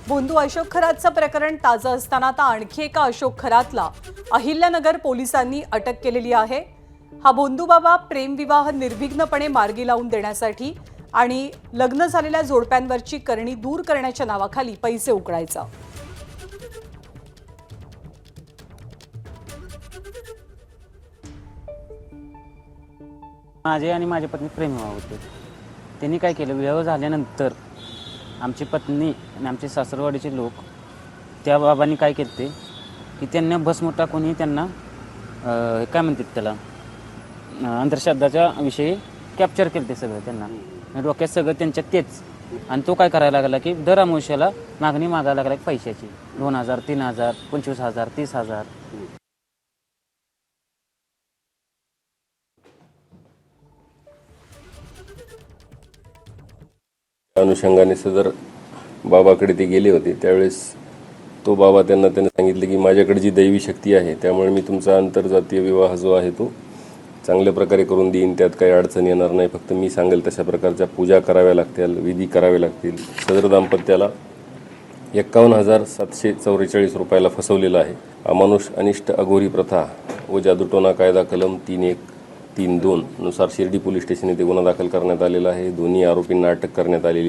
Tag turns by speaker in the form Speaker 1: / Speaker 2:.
Speaker 1: बोंधू अशोक खरातचं प्रकरण ताजं असताना आता आणखी एका अशोक खरातला अहिल्यानगर पोलिसांनी अटक केलेली आहे। हा बोंधू बाबा प्रेमविवाह निर्विघ्नपणे मार्गी लावून देण्यासाठी आणि लग्न झालेल्या जोडप्यांवरची करणी दूर करण्याच्या नावाखाली पैसे उकळायचा।
Speaker 2: माझे आणि माझ्या पत्नी प्रेमविवाह होते। त्यांनी काय केलं, विवाह झाल्यानंतर आमची पत्नी आणि आमचे सासरवाडीचे लोक त्या बाबांनी काय केले की त्यांना भस्म टाकूनही त्यांना काय म्हणतात त्याला अंधश्रद्धाच्या विषयी कॅप्चर केले ते सगळं त्यांना डोक्यात सगळं त्यांच्या तेच। आणि तो काय करायला लागला की दर अमावस्येला मागणी मागायला लागला पैशाची 2000 3000 25000 30000।
Speaker 3: अनुषंगाने सदर बाबाकडे ते गेले होते। त्यावेळेस तो बाबा त्यांना सांगितले की माझ्याकडे जी दैवी शक्ती आहे त्यामुळे मी तुमचा आंतरजातीय विवाह जो आहे तो चांगल्या प्रकारे करून देईन, त्यात काही अडचण येणार नाही। फक्त मी सांगेल तशा प्रकारच्या पूजा कराव्या लागतील, विधी करावे लागतील। सदर दाम्पत्याला 51,744 रुपयाला फसवलेलं आहे। अमानुष अनिष्ट अघोरी प्रथा व जादूटोना कायदा कलम 3132 नुसार शिर्डी पोलीस स्टेशन येथे गुन्हा दाखल करण्यात आलेला आहे। दोन्ही आरोपींना अटक करण्यात आलेली आहे।